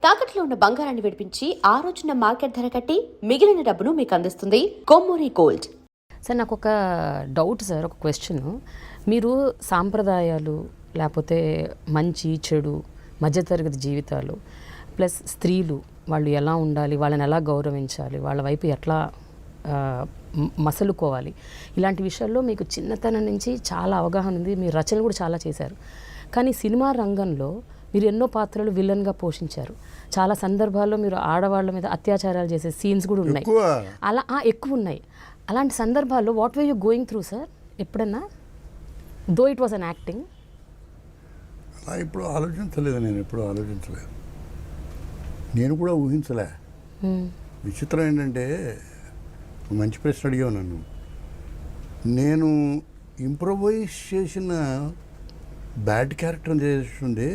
తాకట్లో ఉన్న బంగారాన్ని విడిపించి ఆ రోజున మార్కెట్ ధర కట్టి మిగిలిన డబ్బును మీకు అందిస్తుంది కొమ్మూరి గోల్డ్. సార్ నాకు ఒక డౌట్ సార్, ఒక క్వశ్చన్. మీరు సాంప్రదాయాలు లేకపోతే మంచి చెడు మధ్యతరగతి జీవితాలు ప్లస్ స్త్రీలు వాళ్ళు ఎలా ఉండాలి, వాళ్ళని ఎలా గౌరవించాలి, వాళ్ళ వైపు ఎట్లా మసలుకోవాలి, ఇలాంటి విషయాల్లో మీకు చిన్నతనం నుంచి చాలా అవగాహన ఉంది. మీరు రచనలు కూడా చాలా చేశారు. కానీ సినిమా రంగంలో మీరు ఎన్నో పాత్రలు విలన్గా పోషించారు. చాలా సందర్భాల్లో మీరు ఆడవాళ్ళ మీద అత్యాచారాలు చేసే సీన్స్ కూడా ఉన్నాయి, అలా ఎక్కువ ఉన్నాయి. అలాంటి సందర్భాల్లో what were you going through sir? ఎప్పుడన్నా though it was an acting? అలా ఇప్పుడు ఆలోచించలేదు, నేను ఎప్పుడు ఆలోచించలేదు, నేను కూడా ఊహించలే. విచిత్రం ఏంటంటే, మంచి ప్రశ్న అడిగావు నన్ను. నేను ఇంప్రొవైజ్ చేసిన బ్యాడ్ క్యారెక్టర్ చేస్తుండే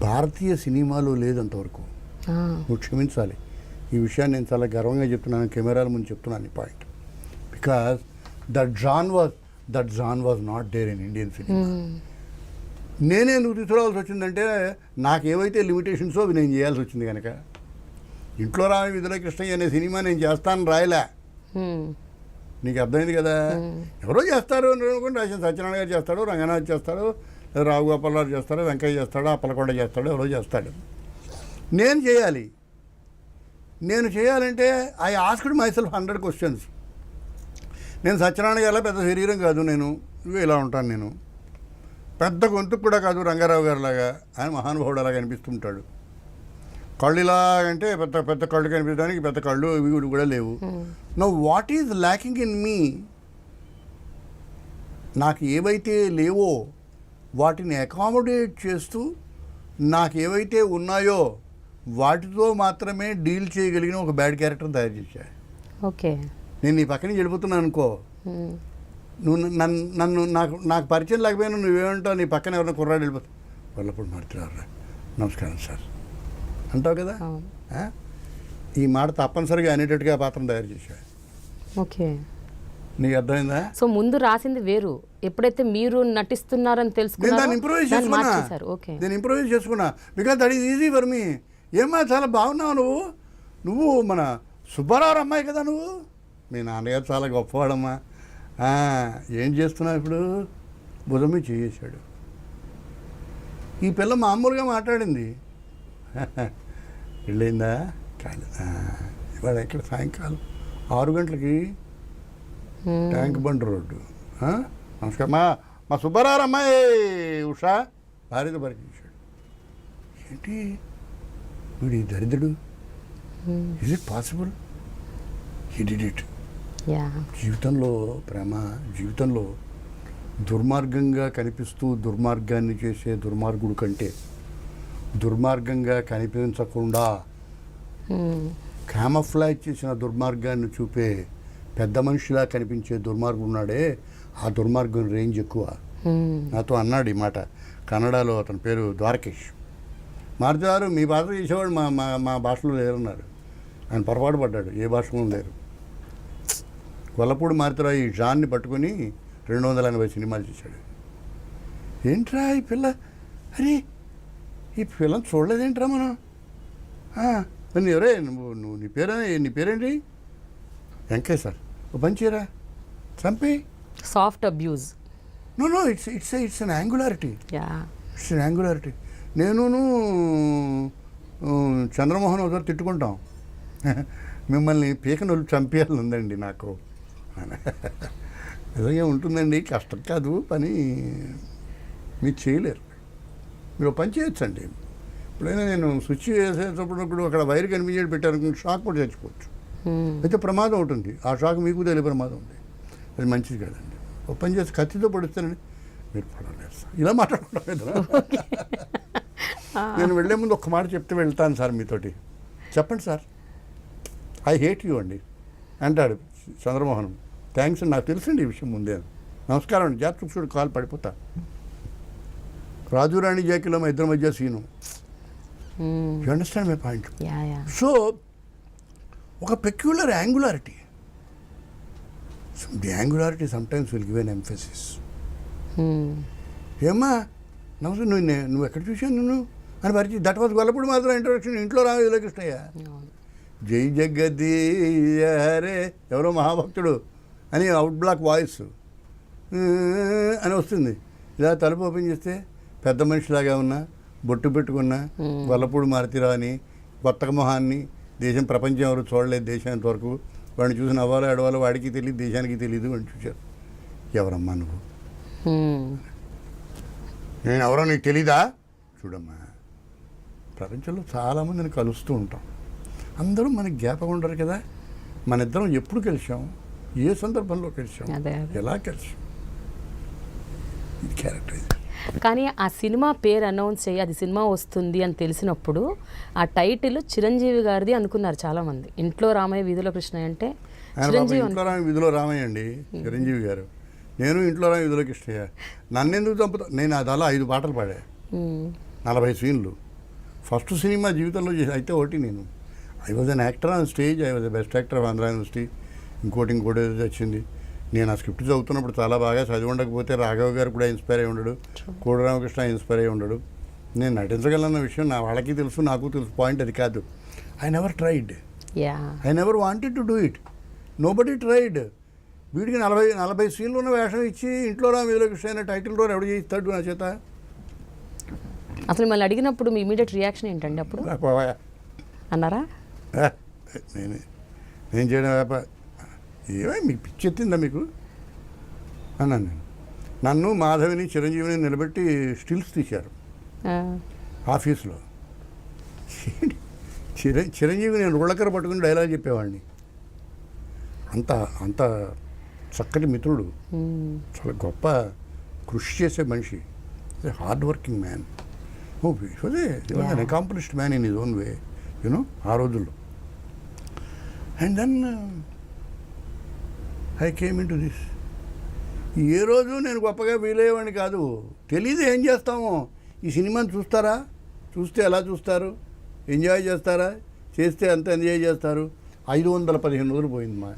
భారతీయ సినిమాలో లేదంతవరకు. నువ్వు క్షమించాలి, ఈ విషయాన్ని నేను చాలా గర్వంగా చెప్తున్నాను, కెమెరాల ముందు చెప్తున్నాను ఈ point. Because that John was not there in Indian cinema. నేనే ఎందుకు తీసుకురావాల్సి వచ్చిందంటే, నాకు ఏవైతే లిమిటేషన్సో అవి నేను చేయాల్సి వచ్చింది కనుక. ఇంట్లో రాని విధుల కృష్ణయ్య అనే సినిమా నేను చేస్తాను రాయలే, నీకు అర్థమైంది కదా. ఎవరో చేస్తారు అనుకోండి, రాసిన సత్యనారాయణ గారు చేస్తాడు, రంగనాథ్ చేస్తాడు, రావు గోపాల్ రావు చేస్తాడు, వెంకయ్య చేస్తాడు, అప్పలకొండ చేస్తాడు, ఎవరో చేస్తాడు. నేను చేయాలి. నేను చేయాలంటే I asked my self 100 questions. నేను సత్యనారాయణ గారిలా పెద్ద శరీరం కాదు, నేను ఇలా ఉంటాను. నేను పెద్ద గొంతుకు కూడా కాదు, రంగారావు గారిలాగా. ఆయన మహానుభావుడు అలాగా అనిపిస్తుంటాడు. కళ్ళు ఇలాగంటే పెద్ద పెద్ద కళ్ళు కనిపించడానికి పెద్ద కళ్ళు ఇవి కూడా లేవు. Know what is lacking in me? నాకు ఏవైతే లేవో వాటిని అకామిడేట్ చేస్తూ నాకు ఏవైతే ఉన్నాయో వాటితో మాత్రమే డీల్ చేయగలిగిన ఒక బ్యాడ్ క్యారెక్టర్ తయారు చేశా. ఓకే, నేను నీ పక్కన గెలుపుతున్నాను అనుకో, నువ్వు నన్ను నాకు పరిచయం లేకపోయినా నువ్వేమంటావు, నీ పక్కన ఎవరైనా కుర్రాడు వెళ్ళిపోతావు, వాళ్ళప్పుడు మారుతున్నారు, నమస్కారం సార్ అంటావు కదా. ఈ మాట తప్పనిసరిగా అనేటట్టుగా పాత్ర తయారు చేశా. ఓకే, నీకు అర్థమైందా? సో ముందు రాసింది వేరు, ఎప్పుడైతే మీరు నటిస్తున్నారని తెలుసుకున్నారో నేను ఇంప్రూవైజ్ చేసుకున్నా. Because that is easy for me. ఏమ్మా చాలా బాగున్నావు నువ్వు మన సుబ్బారావు అమ్మాయి కదా నువ్వు. మీ నాన్నగారు చాలా గొప్పవాడమ్మా. ఏం చేస్తున్నావు ఇప్పుడు? భుజం మీద చేసాడు. ఈ పిల్ల మామూలుగా మాట్లాడింది, వెళ్ళిందా కాదు. ఇవాళ ఇక్కడ సాయంకాలం 6 గంటలకి ట్యాంక్ బండ్ రోడ్డు. నమస్కారం, మా సుబ్బారావు అమ్మాయి ఉషా భార్యతో పరిచయించాడు. ఏంటి వీడి దరిద్రుడు? Is it possible? He did it. జీవితంలో ప్రేమ, జీవితంలో దుర్మార్గంగా కనిపిస్తూ దుర్మార్గాన్ని చేసే దుర్మార్గుడు కంటే దుర్మార్గంగా కనిపించకుండా క్యామఫ్లాజ్ చేసిన దుర్మార్గాన్ని చూపే పెద్ద మనిషిలా కనిపించే దుర్మార్గుడు ఉన్నాడే, ఆ దుర్మార్గం రేంజ్ ఎక్కువ. నాతో అన్నాడు ఈ మాట కన్నడలో. అతని పేరు ద్వారకేష్. మారుతారు మీ పాత్ర చేసేవాడు మా భాషలో లేరన్నారు. ఆయన పొరపాటు పడ్డాడు, ఏ భాషలో లేరు. గొల్లపూడి మారుతారావు ఈ జాన్ని పట్టుకొని 280 సినిమాలు చేశాడు. ఏంట్రా ఈ పిల్ల, అరే ఈ పిల్లని చూడలేదేంట్రా మనం? మరి ఎవరే నువ్వు నీ పేరేంటి? వెంకయ్య సార్, ఓ పని చేయరా, చంపి. Soft abuse. No it's an angularity. It's an angularity. నేను చంద్రమోహన్ ఒకసారి తిట్టుకుంటాం, మిమ్మల్ని పీకనొల్లు చంపేయాలని ఉందండి నాకు. నిజంగా ఉంటుందండి, కష్టం కాదు పని, మీరు చేయలేరు. మీరు పని చేయొచ్చండి. ఎప్పుడైనా నేను స్విచ్ వేసేటప్పుడు అక్కడ వైర్ కనిపించేది పెట్టాను, షాక్ కూడా చచ్చిపోవచ్చు. అయితే ప్రమాదం ఉంటుంది, ఆ షాక్ మీకు తెలియ ప్రమాదం ఉంది, అది మంచిది కాదండి. ఒక పని చేసి కత్తితో పడిస్తానండి, మీరు పడలేదు సార్, ఇలా మాట్లాడుకుంటాం కదా. నేను వెళ్ళే ముందు ఒక్క మాట చెప్తే వెళ్తాను సార్ మీతోటి, చెప్పండి సార్, ఐ హేట్ యూ అండి అంటాడు చంద్రమోహన్. థ్యాంక్స్ అండి, నాకు తెలుసండి ఈ విషయం ముందే. నమస్కారం అండి, జాత్ చూడు కాలు పడిపోతా. రాజురాణి జాకీలో మా ఇద్దరి మధ్య సీను. You understand my point? So ఒక peculiar angularity. The angularity sometimes will give an emphasis. ఏమ్మా నమస్తే, నువ్వు ఎక్కడ చూశాను? అని పరిచయం. దట్ వాజ్ గొల్లపూడి మాత్రం ఇంట్రొడక్షన్. ఇంట్లో రామ వీరకృష్ణయ్య, జై జగదీయ హరే ఎవరో మహాభక్తుడు అని అవుట్ బ్లాక్ వాయిస్ అని వస్తుంది. ఇలా తలుపు ఓపెన్ చేస్తే పెద్ద మనిషిలాగా ఉన్నా, బొట్టు పెట్టుకున్నా, గొల్లపూడి మారుతిరావు అని కొత్త మొహాన్ని, దేశం ప్రపంచం ఎవరు చూడలేదు దేశానికి వరకు, వాడిని చూసి నవ్వాలో ఎడవాలో వాడికి తెలియదు, దేశానికి తెలియదు. వాడిని చూశారు. ఎవరమ్మా నువ్వు? నేను ఎవరో నీకు తెలీదా? చూడమ్మా, ప్రపంచంలో చాలామందిని కలుస్తూ ఉంటాం. అందరూ మనకి జ్ఞాపకం ఉండరు కదా. మన ఇద్దరం ఎప్పుడు కలిసాం, ఏ సందర్భంలో కలిసాం, ఎలా కలిసాం, ఇది క్యారెక్టర్. ఇది కానీ ఆ సినిమా పేరు అనౌన్స్ చేయి, అది సినిమా వస్తుంది అని తెలిసినప్పుడు ఆ టైటిల్ చిరంజీవి గారిది అనుకున్నారు చాలామంది. ఇంట్లో రామయ్య వీధిలో కృష్ణయ్య అంటే ఇంట్లో రామయ్య వీధిలో రామయ్య అండి చిరంజీవి గారు. నేను ఇంట్లో రామయ్య వీధిలో కృష్ణయ్య. నన్నెందుకు చంపుతా? నేను అది అలా 5 పాటలు పాడా, 40 సీన్లు. ఫస్ట్ సినిమా జీవితంలో అయితే ఒకటి నేను I was an actor on stage. I was the best actor of Andhra university. ఇంకోటి వచ్చింది. నేను ఆ స్క్రిప్ట్ చదువుతున్నప్పుడు చాలా బాగా చదివి ఉండకపోతే రాఘవ గారు కూడా ఇన్స్పైర్ అయి ఉండడు, కోడి రామకృష్ణ ఇన్స్పైర్ అయి ఉండడు. నేను నటించగలన్న విషయం నా వాళ్ళకి తెలుసు, నాకు తెలుసు. పాయింట్ అది కాదు. I never tried, I never wanted to do it. Nobody tried. వీడికి 40 సీన్లు ఉన్న వేషం ఇచ్చి ఇంట్లో రామ వీధిలో కృష్ణ అయిన టైటిల్ రోల్ ఎవడు చేయిస్తాడు నా చేత? అసలు మళ్ళీ అడిగినప్పుడు మీ ఇమీడియట్ రియాక్షన్ ఏంటండి అప్పుడు? అన్నారా? నేను చేయడం ఏమై మీకు పిచ్చెత్తిందా మీకు అన్నాను నేను. నన్ను మాధవిని చిరంజీవిని నిలబెట్టి స్టిల్స్ తీశారు ఆఫీస్లో. చిరంజీవి నేను రుళ్ళకర పట్టుకుని డైలాగ్ చెప్పేవాడిని. అంత చక్కటి మిత్రుడు, చాలా గొప్ప కృషి చేసే మనిషి, hard working man. Accomplished man in his own way, you know, ఆ రోజుల్లో. And then I came in to this. ఏ రోజు నేను గొప్పగా ఫీల్ అయ్యేవాడిని కాదు. తెలీదు ఏం చేస్తామో. ఈ సినిమాని చూస్తారా, చూస్తే ఎలా చూస్తారు, ఎంజాయ్ చేస్తారా, చేస్తే అంత ఎంజాయ్ చేస్తారు. 515 రోజులు పోయింది మా